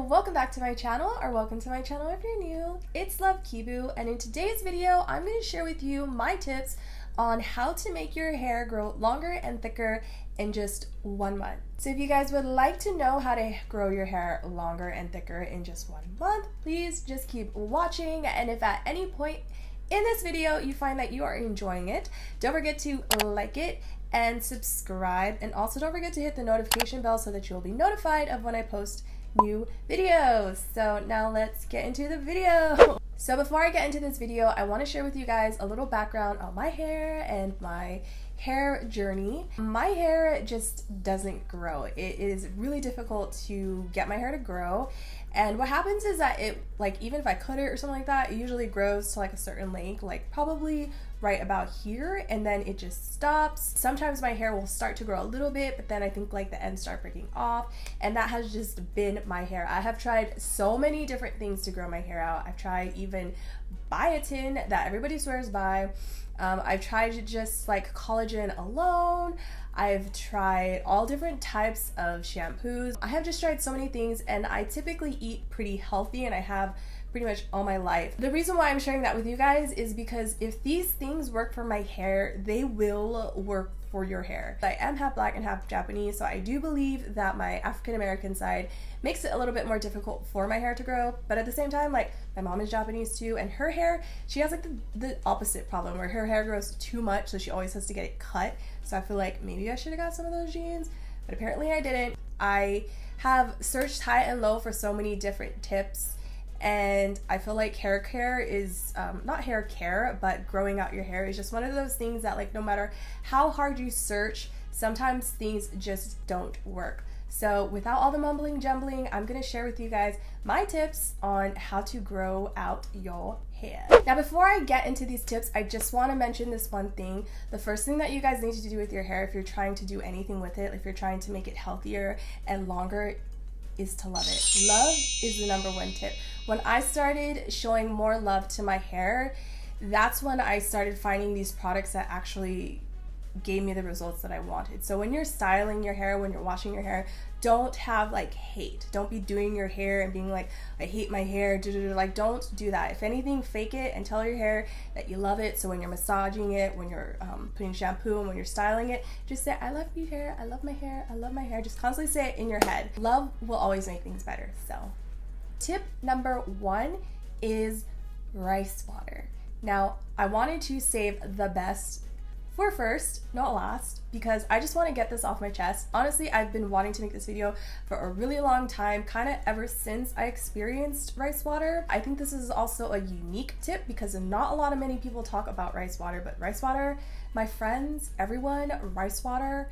welcome back to my channel, or welcome to my channel if you're new. It's LoveKeebuu, and in today's video, I'm going to share with you my tips on how to make your hair grow longer and thicker in just 1 month. So if you guys would like to know how to grow your hair longer and thicker in just 1 month, please just keep watching. And if at any point in this video you find that you are enjoying it, don't forget to like it and subscribe, and also don't forget to hit the notification bell so that you'll be notified of when I post new videos. So now let's get into the video. So before I get into this video, I want to share with you guys a little background on my hair and my hair journey. My hair just doesn't grow. It is really difficult to get my hair to grow, and what happens is that it, like, even if I cut it or something like that, it usually grows to like a certain length, like probably right about here, and then it just stops. Sometimes my hair will start to grow a little bit, but then I think like the ends start breaking off, and that has just been my hair. I have tried so many different things to grow my hair out. I've tried even biotin that everybody swears by. I've tried just like collagen alone. I've tried all different types of shampoos. I have just tried so many things, and I typically eat pretty healthy, and I have pretty much all my life. The reason why I'm sharing that with you guys is because if these things work for my hair, they will work for your hair. I am half black and half Japanese, so I do believe that my African American side makes it a little bit more difficult for my hair to grow, but at the same time, like, my mom is Japanese too, and her hair, she has like the opposite problem where her hair grows too much, so she always has to get it cut. So I feel like maybe I should have got some of those genes, but apparently I didn't. I have searched high and low for so many different tips, and I feel like hair care is, not hair care, but growing out your hair is just one of those things that, like, no matter how hard you search, sometimes things just don't work. So without all the mumbling jumbling, I'm going to share with you guys my tips on how to grow out your hair. Now, before I get into these tips, I just want to mention this one thing. The first thing that you guys need to do with your hair, if you're trying to do anything with it, if you're trying to make it healthier and longer, is to love it. Love is the #1 tip. When I started showing more love to my hair, that's when I started finding these products that actually gave me the results that I wanted. So when you're styling your hair, when you're washing your hair, don't have like hate. Don't be doing your hair and being like, I hate my hair, like, don't do that. If anything, fake it and tell your hair that you love it. So when you're massaging it, when you're putting shampoo, and when you're styling it, just say, I love your hair, I love my hair, I love my hair. Just constantly say it in your head. Love will always make things better. So tip #1 is rice water. Now, I wanted to save the best for first, not last, because I just want to get this off my chest. Honestly, I've been wanting to make this video for a really long time, kind of ever since I experienced rice water. I think this is also a unique tip because not a lot of many people talk about rice water, but rice water, my friends, everyone, rice water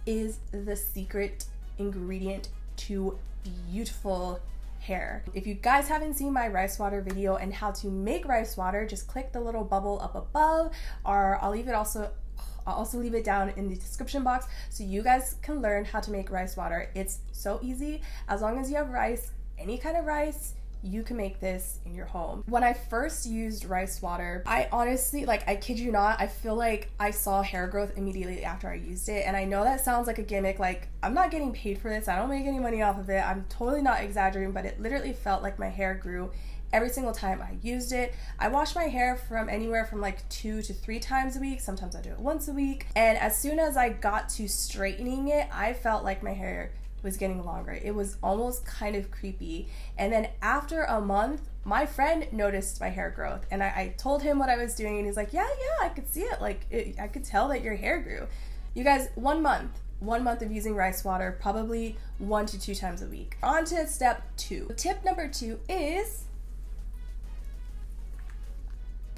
is the secret ingredient to beautiful hair. If you guys haven't seen my rice water video and how to make rice water, just click the little bubble up above, or I'll also leave it down in the description box so you guys can learn how to make rice water. It's so easy. As long as you have rice, any kind of rice, you can make this in your home. When I first used rice water, I honestly, like, I kid you not, I feel like I saw hair growth immediately after I used it. And I know that sounds like a gimmick, like, I'm not getting paid for this, I don't make any money off of it, I'm totally not exaggerating, but it literally felt like my hair grew every single time I used it. I wash my hair from anywhere from like 2 to 3 times a week. Sometimes I do it once a week. And as soon as I got to straightening it, I felt like my hair was getting longer. It was almost kind of creepy. And then after a month, my friend noticed my hair growth, and I told him what I was doing, and he's like, yeah, I could see it. Like, I could tell that your hair grew. You guys, 1 month of using rice water, probably 1 to 2 times a week. On to step 2. Tip #2 is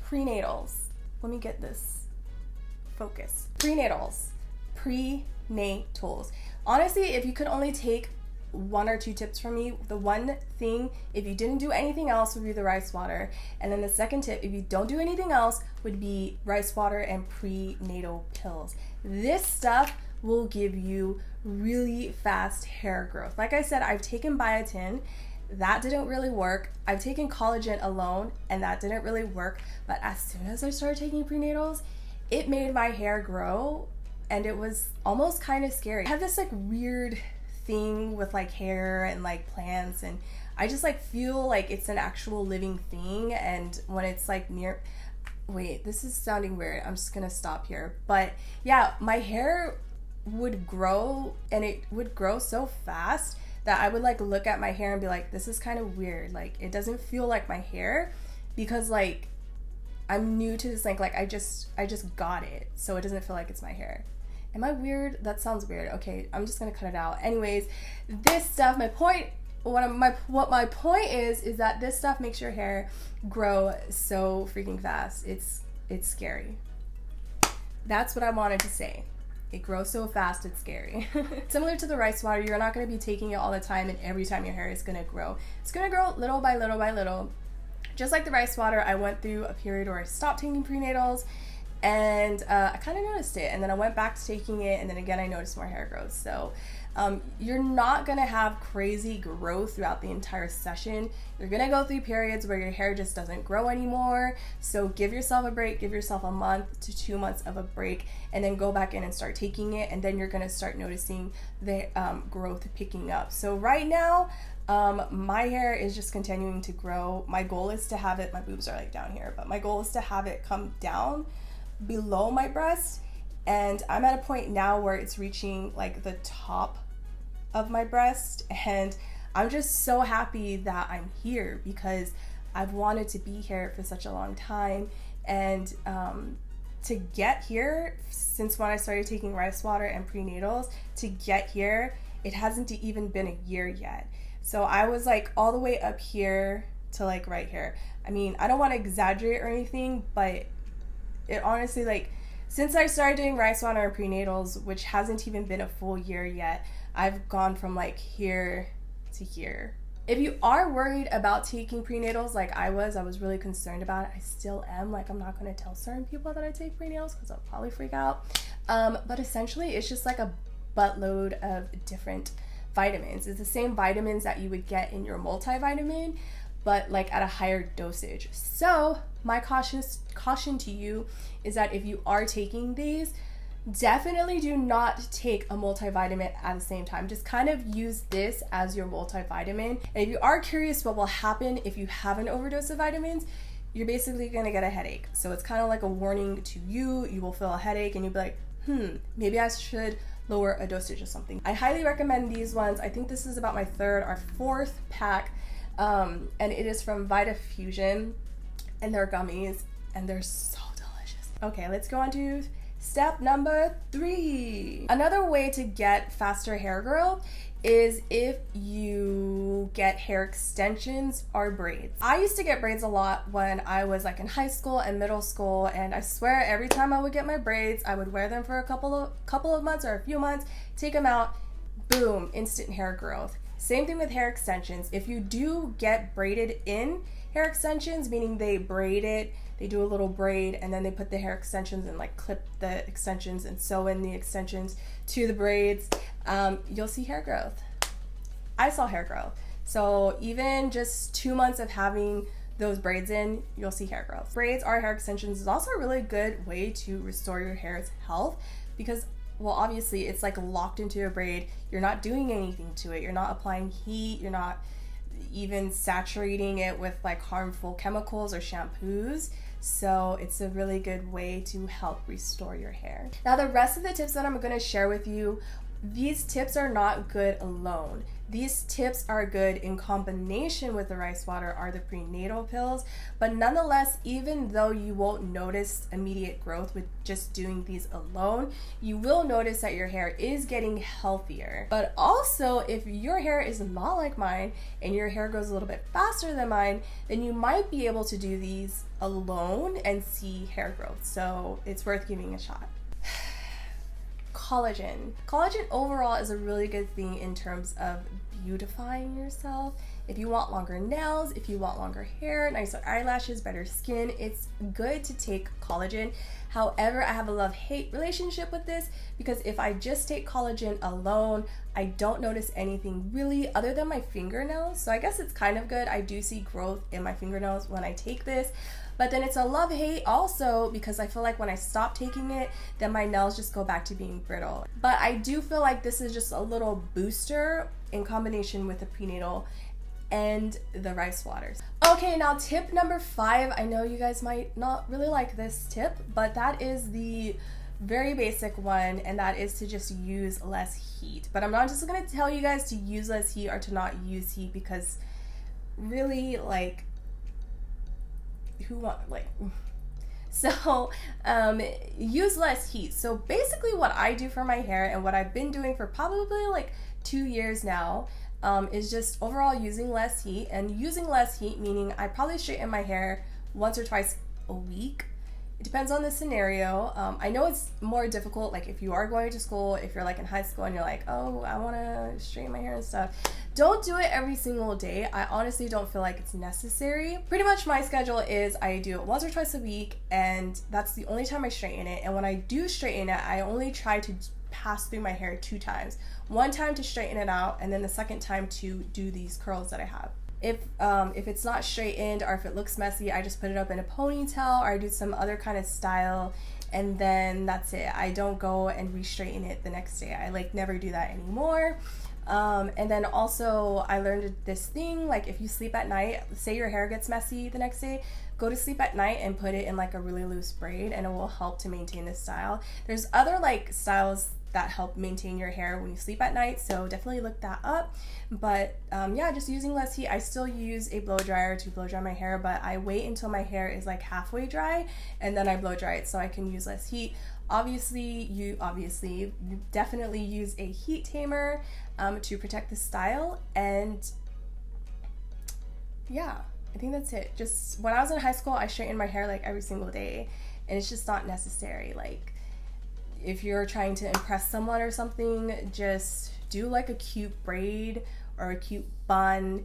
prenatals. Let me get this focus. Prenatals. Honestly, if you could only take 1 or 2 tips from me, the one thing, if you didn't do anything else, would be the rice water. And then the second tip, if you don't do anything else, would be rice water and prenatal pills. This stuff will give you really fast hair growth. Like I said, I've taken biotin. That didn't really work. I've taken collagen alone, and that didn't really work. But as soon as I started taking prenatals, it made my hair grow, and it was almost kind of scary. I have this like weird thing with like hair and like plants, and I just like feel like it's an actual living thing. And when it's like near, wait, this is sounding weird, I'm just gonna stop here, but yeah, my hair would grow, and it would grow so fast that I would like look at my hair and be like, this is kind of weird, like it doesn't feel like my hair, because like I'm new to this, like I just got it, so it doesn't feel like it's my hair. Am I weird? That sounds weird. Okay, I'm just gonna cut it out. Anyways, this stuff, what my point is that this stuff makes your hair grow so freaking fast. It's scary. That's what I wanted to say. It grows so fast, it's scary. Similar to the rice water, you're not going to be taking it all the time and every time your hair is going to grow. It's going to grow little by little by little. Just like the rice water, I went through a period where I stopped taking prenatals, and I kind of noticed it, and then I went back to taking it, and then again I noticed more hair growth. So you're not gonna have crazy growth throughout the entire session. You're gonna go through periods where your hair just doesn't grow anymore. So give yourself a break, give yourself a month to 2 months of a break, and then go back in and start taking it, and then you're gonna start noticing the growth picking up. So right now, my hair is just continuing to grow. My goal is to have it, my boobs are like down here, but my goal is to have it come down below my breast, and I'm at a point now where it's reaching like the top of my breast, and I'm just so happy that I'm here because I've wanted to be here for such a long time. And to get here, since when I started taking rice water and prenatals, to get here, it hasn't even been a year yet. So I was like all the way up here to like right here. I mean, I don't want to exaggerate or anything, but it honestly, like, since I started doing rice water and prenatals, which hasn't even been a full year yet, I've gone from like here to here. If you are worried about taking prenatals like I was really concerned about it. I still am. Like, I'm not going to tell certain people that I take prenatals because I'll probably freak out. But essentially, it's just like a buttload of different vitamins. It's the same vitamins that you would get in your multivitamin, but like at a higher dosage. So my caution to you is that if you are taking these, definitely do not take a multivitamin at the same time. Just kind of use this as your multivitamin. And if you are curious what will happen if you have an overdose of vitamins, you're basically gonna get a headache. So it's kind of like a warning to you. You will feel a headache and you'll be like, maybe I should lower a dosage of something. I highly recommend these ones. I think this is about my third or fourth pack, and it is from Vitafusion, and they're gummies, and they're so delicious. Okay, let's go on to step number 3. Another way to get faster hair growth is if you get hair extensions or braids. I used to get braids a lot when I was like in high school and middle school, and I swear every time I would get my braids, I would wear them for a couple of months or a few months, take them out, boom, instant hair growth. Same thing with hair extensions. If you do get braided in hair extensions, meaning they braid it, they do a little braid, and then they put the hair extensions and like clip the extensions and sew in the extensions to the braids, you'll see hair growth. I saw hair growth. So even just 2 months of having those braids in, you'll see hair growth. Braids or hair extensions is also a really good way to restore your hair's health because, well, obviously it's like locked into a braid. You're not doing anything to it. You're not applying heat. You're not even saturating it with like harmful chemicals or shampoos. So it's a really good way to help restore your hair. Now, the rest of the tips that I'm going to share with you, these tips are not good alone. These tips are good in combination with the rice water or the prenatal pills, but nonetheless, even though you won't notice immediate growth with just doing these alone, you will notice that your hair is getting healthier. But also, if your hair is not like mine and your hair grows a little bit faster than mine, then you might be able to do these alone and see hair growth. So it's worth giving a shot. Collagen. Collagen overall is a really good thing in terms of beautifying yourself. If you want longer nails, if you want longer hair, nicer eyelashes, better skin, it's good to take collagen. However, I have a love-hate relationship with this because if I just take collagen alone, I don't notice anything really other than my fingernails. So I guess it's kind of good. I do see growth in my fingernails when I take this. But then it's a love-hate also, because I feel like when I stop taking it, then my nails just go back to being brittle. But I do feel like this is just a little booster in combination with the prenatal and the rice waters. Okay, now tip number 5. I know you guys might not really like this tip, but that is the very basic one, and that is to just use less heat. But I'm not just gonna tell you guys to use less heat or to not use heat, because really, like, who want, like, so use less heat. So basically what I do for my hair, and what I've been doing for probably like 2 years now, is just overall using less heat. And using less heat meaning I probably straighten my hair once or twice a week. It depends on the scenario. I know it's more difficult, like if you are going to school, if you're like in high school and you're like, oh, I want to straighten my hair and stuff. Don't do it every single day. I honestly don't feel like it's necessary. Pretty much my schedule is I do it once or twice a week, and that's the only time I straighten it. And when I do straighten it, I only try to pass through my hair 2 times. One time to straighten it out, and then the second time to do these curls that I have. If it's not straightened, or if it looks messy, I just put it up in a ponytail, or I do some other kind of style, and then that's it. I don't go and re-straighten it the next day. I like never do that anymore. And then also I learned this thing, like if you sleep at night, say your hair gets messy the next day, go to sleep at night and put it in like a really loose braid, and it will help to maintain this style. There's other like styles that help maintain your hair when you sleep at night, so definitely look that up. But yeah, just using less heat. I still use a blow dryer to blow dry my hair, but I wait until my hair is like halfway dry and then I blow dry it so I can use less heat. Obviously you definitely use a heat tamer to protect the style. And yeah, I think that's it. Just when I was in high school, I straightened my hair like every single day, and it's just not necessary. Like if you're trying to impress someone or something, just do like a cute braid or a cute bun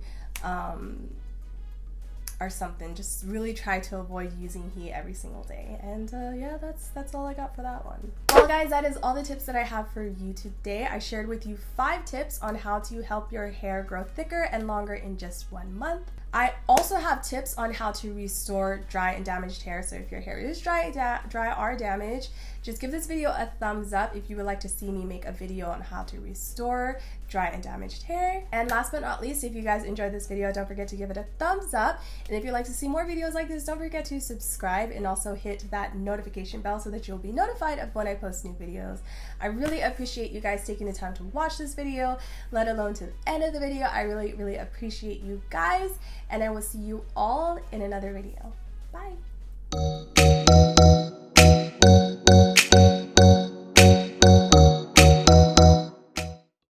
or something. Just really try to avoid using heat every single day. And yeah, that's all I got for that one. Well guys, that is all the tips that I have for you today. I shared with you 5 tips on how to help your hair grow thicker and longer in just 1 month. I also have tips on how to restore dry and damaged hair. So if your hair is dry or damaged, just give this video a thumbs up if you would like to see me make a video on how to restore dry and damaged hair. And last but not least, if you guys enjoyed this video, don't forget to give it a thumbs up. And if you'd like to see more videos like this, don't forget to subscribe and also hit that notification bell so that you'll be notified of when I post new videos. I really appreciate you guys taking the time to watch this video, let alone to the end of the video. I really, really appreciate you guys, and I will see you all in another video. Bye.